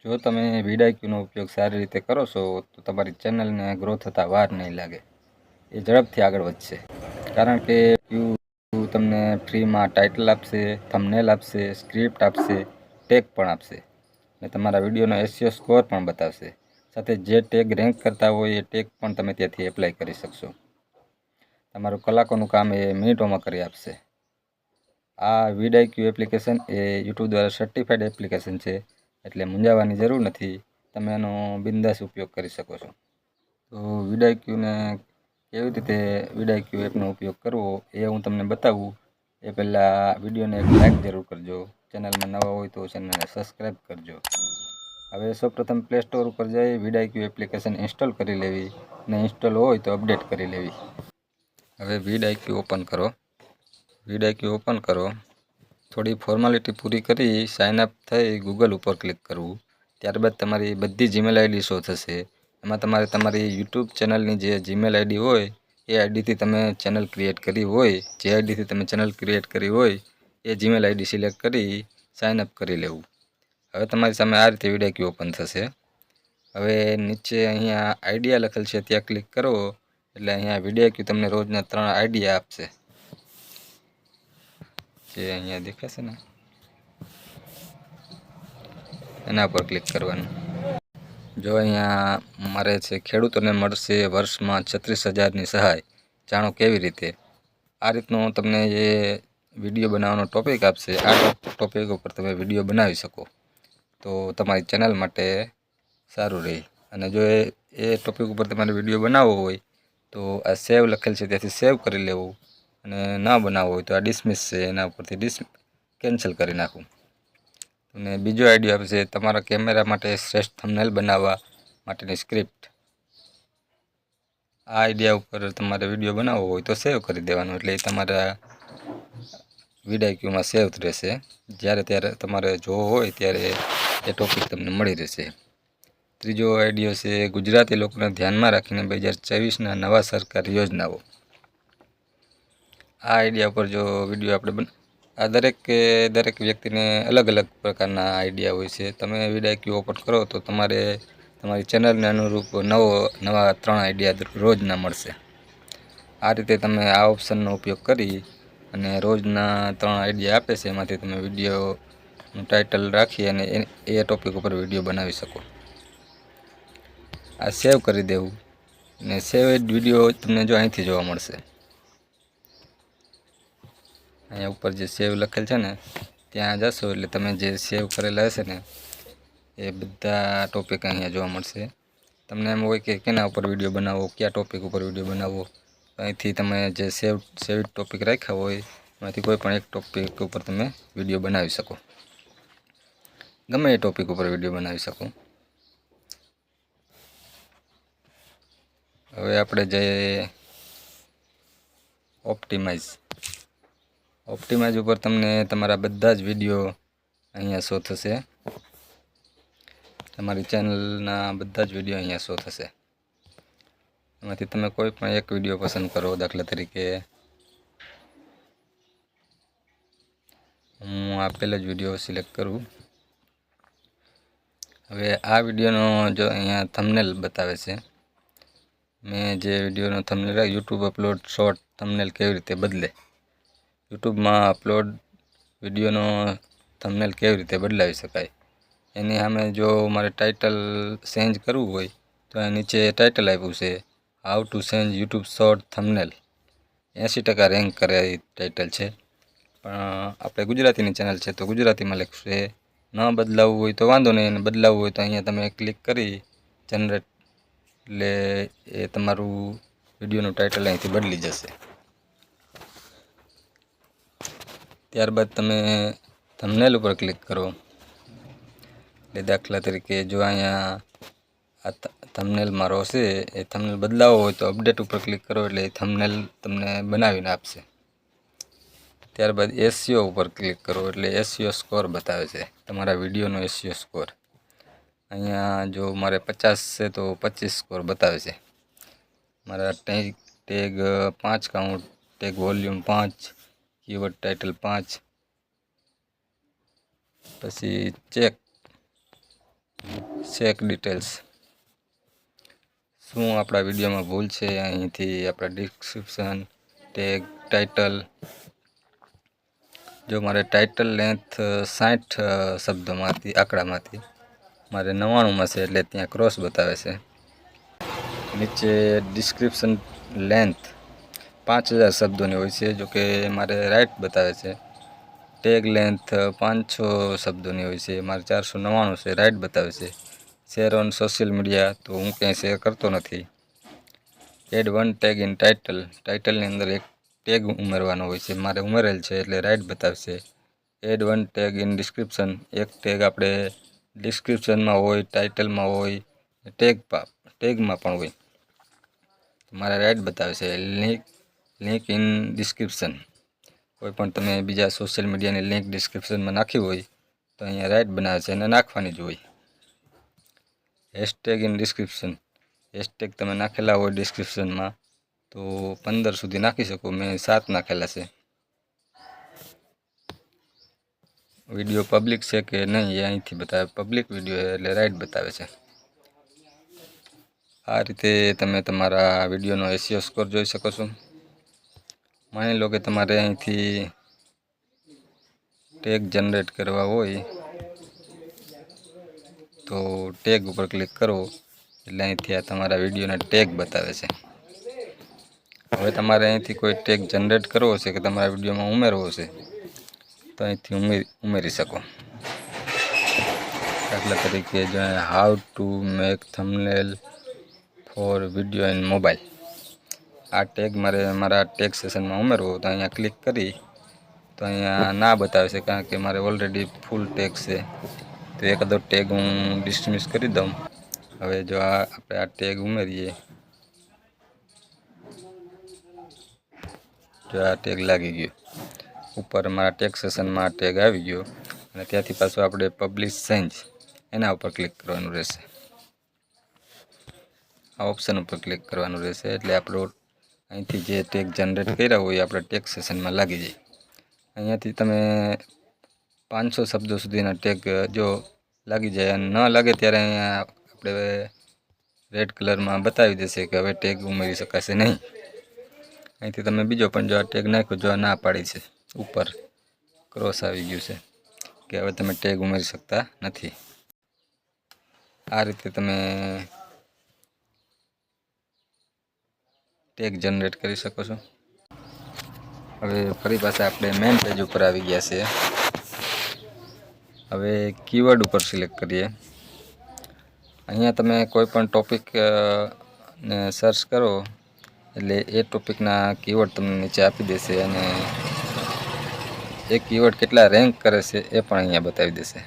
જો તમે VidIQ નો ઉપયોગ સારી રીતે કરો છો તો તમારી ચેનલને ગ્રો થતાં વાર નહીં લાગે, એ ઝડપથી આગળ વધશે. કારણ કે તમને ફ્રીમાં ટાઇટલ આપશે, થંબનેલ આપશે, સ્ક્રિપ્ટ આપશે, ટેગ પણ આપશે અને તમારા વિડીયોનો SEO સ્કોર પણ બતાવશે. સાથે જે ટેગ રેન્ક કરતા હોય એ ટેગ પણ તમે ત્યાંથી એપ્લાય કરી શકશો. તમારું કલાકોનું કામ એ મિનિટોમાં કરી આપશે. આ VidIQ એપ્લિકેશન એ YouTube દ્વારા સર્ટિફાઈડ એપ્લિકેશન છે, એટલે મૂંઝાવાની જરૂર નથી. તમે એનો બિંદાસ ઉપયોગ કરી શકો છો. તો VidIQને કેવી રીતે VidIQ એપનો ઉપયોગ કરવો એ હું તમને બતાવું. એ પહેલાં વિડીયોને એક લાઇક જરૂર કરજો. ચેનલમાં નવા હોય તો ચેનલને સબસ્ક્રાઈબ કરજો. હવે સૌપ્રથમ પ્લે સ્ટોર ઉપર જઈ VidIQ એપ્લિકેશન ઇન્સ્ટોલ કરી લેવી અને ઇન્સ્ટોલ હોય તો અપડેટ કરી લેવી. હવે VidIQ ઓપન કરો. VidIQ ઓપન કરો. થોડી ફોર્માલિટી પૂરી કરી સાઇન અપ થઈ ગૂગલ ઉપર ક્લિક કરવું. ત્યારબાદ તમારી બધી જીમેલ આઈડી શો થશે. એમાં તમારે તમારી YouTube ચેનલની જે જીમેલ આઈડી હોય એ આઈડીથી તમે ચેનલ ક્રિએટ કરી હોય, જે આઈડીથી તમે ચેનલ ક્રિએટ કરી હોય એ જીમેલ આઈડી સિલેક્ટ કરી સાઇન અપ કરી લેવું. હવે તમારી સામે આ રીતે VidIQ ઓપન થશે. હવે નીચે અહીંયા આઈડિયા લખેલ છે ત્યાં ક્લિક કરો એટલે અહીંયા VidIQ તમને રોજના 3 આઈડિયા આપશે, જે અહીંયા દેખાશે ને એના પર ક્લિક કરવાનું. જો અહીંયા મારે છે ખેડૂતોને મળશે વર્ષમાં 36,000ની સહાય, જાણો કેવી રીતે. આ રીતનો તમને જે વિડીયો બનાવવાનો ટોપિક આપશે, આ ટોપિક ઉપર તમે વિડીયો બનાવી શકો તો તમારી ચેનલ માટે સારું રહે. અને જો એ ટોપિક ઉપર તમારે વિડીયો બનાવવો હોય તો આ સેવ લખેલ છે ત્યાંથી સેવ કરી લેવું, અને ના બનાવવો હોય તો આ ડિસમિસ છે એના ઉપરથી કેન્સલ કરી નાખવું. અને બીજો આઈડિયો આપશે તમારા કેમેરા માટે શ્રેષ્ઠ થંબનેલ બનાવવા માટેની સ્ક્રિપ્ટ. આ આઈડિયા ઉપર તમારે વિડીયો બનાવવો હોય તો સેવ કરી દેવાનું, એટલે એ તમારા VidIQમાં સેવ રહેશે. જ્યારે ત્યારે તમારે જોવો હોય ત્યારે એ ટોપિક તમને મળી રહેશે. ત્રીજો આઈડિયો છે ગુજરાતી લોકોને ધ્યાનમાં રાખીને 2024ના નવા સરકારી યોજનાઓ. આ આઈડિયા ઉપર જો વિડીયો આપણે આ દરેક વ્યક્તિને અલગ અલગ પ્રકારના આઈડિયા હોય છે. તમે VidIQ ઓપન કરો તો તમારે તમારી ચેનલને અનુરૂપ નવા 3 આઈડિયા રોજના મળશે. આ રીતે તમે આ ઓપ્શનનો ઉપયોગ કરી અને રોજના 3 આઈડિયા આપે છે, એમાંથી તમે વિડીયોનું ટાઇટલ રાખી અને એ ટોપિક ઉપર વિડીયો બનાવી શકો. આ સેવ કરી દેવું અને સેવેડ વિડીયો તમને જો અહીંથી જોવા મળશે. અહીંયા ઉપર જે સેવ લખેલ છે ને ત્યાં જશો એટલે તમે જે સેવ કરેલા હશે ને એ બધા ટોપિક અહીંયા જોવા મળશે. તમને એમ હોય કે કેના ઉપર વિડીયો બનાવવો, કયા ટોપિક ઉપર વિડીયો બનાવવો, અહીંથી તમે જે સેવ ટોપિક રાખ્યા હોય એમાંથી કોઈ પણ એક ટોપિક ઉપર તમે વિડીયો બનાવી શકો. ગમે એ ટોપિક ઉપર વિડીયો બનાવી શકો. હવે આપણે જઈએ ઓપ્ટિમાઇઝ ઉપર તમને તમારા બધા જ વિડીયો અહીંયા શો થશે. તમારી ચેનલના બધા જ વિડીયો અહીંયા શો થશે. એમાંથી તમે કોઈ પણ એક વિડીયો પસંદ કરો. દાખલા તરીકે હું આ પહેલો જ વિડીયો સિલેક્ટ કરું. હવે આ વિડીયોનો જો અહીંયા થંબનેલ બતાવે છે, મેં જે વિડીયોનો thumbnail YouTube upload short thumbnail કેવી રીતે બદલે, યુટ્યુબમાં અપલોડ વિડીયોનો થંબનેલ કેવી રીતે બદલાવી શકાય, એની સામે જો મારે ટાઇટલ ચેન્જ કરવું હોય તો આ નીચે ટાઇટલ આપ્યું છે how to change YouTube short thumbnail. 80% rank કરે એ ટાઇટલ છે, પણ આપણે ગુજરાતીની ચેનલ છે તો ગુજરાતીમાં લખશે. ન બદલાવવું હોય તો વાંધો નહીં, અને બદલાવવું હોય તો અહીંયા તમે ક્લિક કરી જનરેટ, એટલે એ તમારું વિડીયોનું ટાઇટલ અહીંથી બદલી જશે. ત્યારબાદ તમે થંબનેલ ઉપર ક્લિક કરો. એટલે દાખલા તરીકે જો અહીંયા આ થંબનેલ મારો છે એ થંબનેલ બદલાવો હોય તો અપડેટ ઉપર ક્લિક કરો, એટલે એ થંબનેલ તમને બનાવીને આપશે. ત્યારબાદ SEO ઉપર ક્લિક કરો એટલે SEO સ્કોર બતાવે છે, તમારા વિડીયોનો SEO સ્કોર. અહીંયા જો મારે 50 છે તો 25 સ્કોર બતાવે છે. મારા tag 5 count, tag volume 5, keyword title 5, પછી ચેક ચેક ડિટેલ્સ. શું આપણા વિડીયોમાં ભૂલ છે? અહીંથી આપણા ડિસ્ક્રિપ્શન, ટેગ, ટાઇટલ. જો મારે ટાઇટલ લેન્થ 60 શબ્દોમાંથી આંકડામાંથી મારે 99માં છે, એટલે ત્યાં ક્રોસ બતાવે છે. નીચે ડિસ્ક્રિપ્શન લેન્થ 5000 શબ્દોની હોય છે, જો કે મારે રાઇટ બતાવે છે. ટેગ લેન્થ 500 શબ્દોની હોય છે, મારે 499 છે, રાઇટ બતાવે છે. શેર ઓન સોશિયલ મીડિયા, તો હું ક્યાંય શેર કરતો નથી. Add one tag in title, ટાઇટલની અંદર એક ટેગ ઉમેરવાનો હોય છે, મારે ઉમેરેલ છે એટલે રાઇટ બતાવશે. Add one tag in description, એક ટેગ આપણે ડિસ્ક્રિપ્શનમાં હોય, ટાઇટલમાં હોય, ટેગમાં પણ હોય, મારે રાઇટ બતાવે છે. લિંક ઇન ડિસ્ક્રિપ્શન, કોઈ પણ તમે બીજા સોશિયલ મીડિયાની લિંક ડિસ્ક્રિપ્શનમાં નાખી હોય તો અહીંયા રાઇટ બનાવે છે અને નાખવાની જ હોય. હેશટેગ ઇન ડિસ્ક્રિપ્શન, હેશટેગ તમે નાખેલા હોય ડિસ્ક્રિપ્શનમાં તો 15 સુધી નાખી શકો, મેં 7 નાખેલા છે. વિડીયો પબ્લિક છે કે નહીં એ અહીંથી બતાવે, પબ્લિક વિડીયો એટલે રાઇટ બતાવે છે. આ રીતે તમે તમારા વિડીયોનો SEO સ્કોર જોઈ શકો છો. માની લો કે તમારે અહીંથી ટેગ જનરેટ કરવા હોય તો ટેગ ઉપર ક્લિક કરો એટલે અહીંથી આ તમારા વિડીયોના ટેગ બતાવે છે. હવે તમારે અહીંથી કોઈ ટેગ જનરેટ કરવો છે કે તમારા વિડીયોમાં ઉમેરવો છે તો અહીંથી ઉમેરી શકો. દાખલા તરીકે જો how to make thumbnail for video in mobile, આ ટેગ મારે મારા ટેગ સેશનમાં ઉમેરવો, તો અહીંયા ક્લિક કરી તો અહીંયા ના બતાવે છે, કારણ કે મારે ઓલરેડી ફૂલ ટેગ છે. તો એકાદો ટેગ હું ડિસમિસ કરી દઉં. હવે જો આપણે આ ટેગ ઉમેરીએ, જો આ ટેગ લાગી ગયો, ઉપર મારા ટેગ સેશનમાં ટેગ આવી ગયો, અને ત્યાંથી પાછું આપણે પબ્લિશ ચેન્જ એના ઉપર ક્લિક કરવાનું રહેશે. આ ઓપ્શન ઉપર ક્લિક કરવાનું રહેશે એટલે આપણો અહીંથી જે ટેગ જનરેટ કર્યા હોય એ આપણે ટેગ સેશનમાં લાગી જાય. અહીંયાથી તમે 500 શબ્દો સુધીના ટેગ જો લાગી જાય અને ન લાગે ત્યારે અહીંયા આપણે રેડ કલરમાં બતાવી દેશે કે હવે ટેગ ઉમેરી શકાશે નહીં. અહીંથી તમે બીજો પણ જો આ ટેગ નાખ્યો, જો આ ના પાડી છે, ઉપર ક્રોસ આવી ગયું છે કે હવે તમે ટેગ ઉમેરી શકતા નથી. આ રીતે તમે ટેગ જનરેટ કરી શકો છો. હવે ફરી પાછા આપણે મેઇન પેજ ઉપર આવી ગયા છે. હવે કીવર્ડ ઉપર સિલેક્ટ કરીએ. અહીંયા તમે કોઈ પણ ટોપિક ને સર્ચ કરો એટલે એ ટોપિકના કીવર્ડ તમને નીચે આપી દેશે, અને એ કીવર્ડ કેટલા રેન્ક કરે છે એ પણ અહીંયા બતાવી દેશે.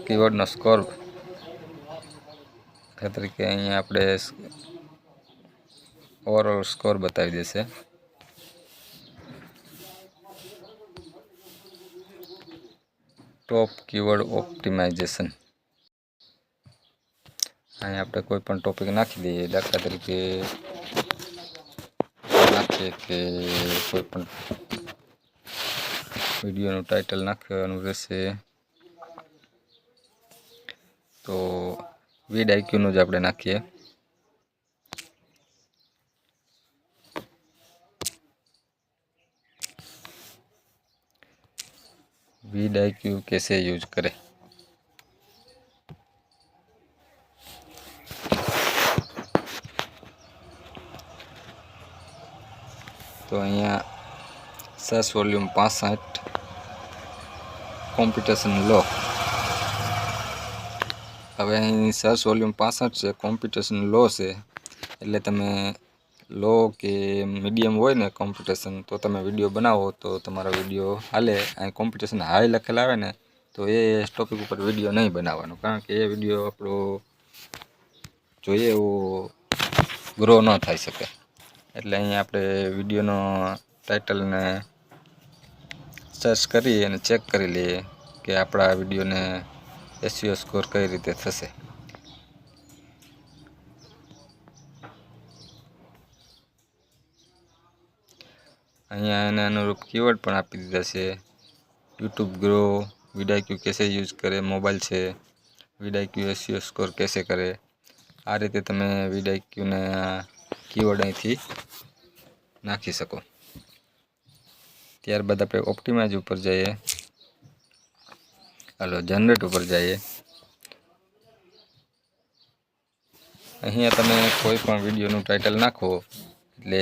કીવર્ડનો સ્કોર તરીકે અહીંયા આપણે ઓવરઓલ સ્કોર બતાવી દેશે. ટોપ કીવર્ડ ઓપ્ટિમાઇઝેશન, અહીંયા આપણે કોઈ પણ ટોપિક નાખી દઈએ. દાખલા તરીકે નાખીએ કે કોઈ પણ વિડીયોનું ટાઇટલ નાખવાનું રહેશે, તો VidIQનું જ આપણે નાખીએ. VidIQ कैसे यूज करें. તો અહીંયા સર્ચ વોલ્યુમ 65, કોમ્પિટિશન લો. હવે અહીં સર્ચ વોલ્યુમ 65 છે, કોમ્પિટિશન લો છે, એટલે તમે લો કે મીડિયમ હોય ને કોમ્પિટિશન, તો તમે વિડીયો બનાવો તો તમારો વિડીયો હાલે. અહીં કોમ્પિટિશન હાઈ લખેલા આવે ને તો એ ટોપિક ઉપર વિડીયો નહીં બનાવવાનો, કારણ કે એ વિડીયો આપણો જોઈએ એવો ગ્રો ન થઈ શકે. એટલે અહીંયા આપણે વિડીયોનો ટાઇટલને સર્ચ કરી અને ચેક કરી લઈએ કે આપણા વિડીયોને SEO સ્કોર કઈ રીતે થશે. અહીંયા એને અનુરૂપ કીવર્ડ પણ આપી દીધા છે. યુટ્યુબ ગ્રો, VidIQ कैसे યુઝ કરે, મોબાઈલ છે, વીડાઈક્યુ એસઈઓ સ્કોર કેસે કરે, આ રીતે તમે વીડાઈક્યુને કીવર્ડ અહીંથી નાખી શકો। ત્યારબાદ આપણે ઓપ્ટિમાઇઝ ઉપર જઈએ, હાલો જનરેટ ઉપર જઈએ। અહીંયા તમે કોઈ પણ વિડીયોનું ટાઇટલ નાખો એટલે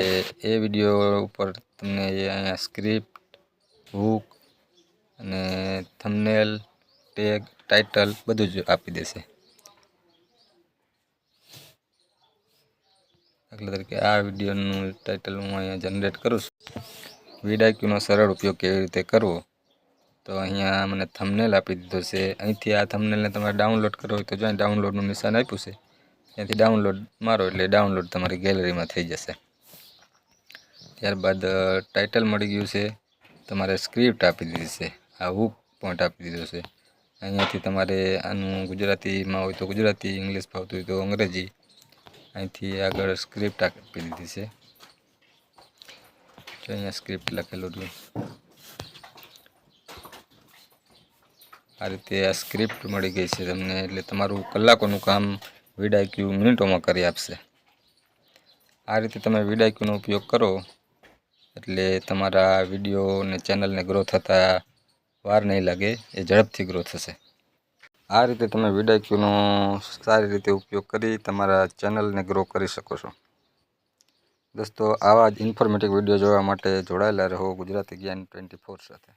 એ વિડીયો ઉપર તમને અહીંયા સ્ક્રિપ્ટ, હૂક અને થંબનેલ, ટેગ, ટાઇટલ બધું જ આપી દેશે। દાખલા તરીકે આ વિડીયોનું ટાઇટલ હું અહીંયા જનરેટ કરું છું। વીડાઈક્યુનો સરળ ઉપયોગ કેવી રીતે કરવો, તો અહીંયા મને થંબનેલ આપી દીધો છે। અહીંથી આ થંબનેલને તમારે ડાઉનલોડ કરવો હોય તો જ્યાં ડાઉનલોડનું નિશાન આપ્યું છે ત્યાંથી ડાઉનલોડ મારો એટલે ડાઉનલોડ તમારી ગેલેરીમાં થઈ જશે। ત્યારબાદ ટાઇટલ મળી ગયું છે, તમારે સ્ક્રિપ્ટ આપી દીધી છે, આ હૂક પોઈન્ટ આપી દીધો છે। અહીંયાથી તમારે આનું ગુજરાતીમાં હોય તો ગુજરાતી, ઇંગ્લિશ ફાવતું હોય તો અંગ્રેજી, અહીંથી આગળ સ્ક્રિપ્ટ આપી દીધી છે, તો અહીંયા સ્ક્રિપ્ટ લખેલું રહ્યું। આ રીતે આ સ્ક્રિપ્ટ મળી ગઈ છે તમને, એટલે તમારું કલાકોનું કામ વીડાઈક્યુ મિનિટોમાં કરી આપશે। આ રીતે તમે વીડાઈક્યુનો ઉપયોગ કરો એટલે તમારા વિડીયો અને ચેનલને ગ્રો થતાં વાર નહીં લાગે, એ ઝડપથી ગ્રો થશે। આ રીતે તમે વીડાઈક્યુનો સારી રીતે ઉપયોગ કરી તમારા ચેનલને ગ્રો કરી શકો છો। દોસ્તો આવા જ ઇન્ફોર્મેટિવ વિડીયો જોવા માટે જોડાયેલા રહો ગુજરાતી જ્ઞાન 24 સાથે।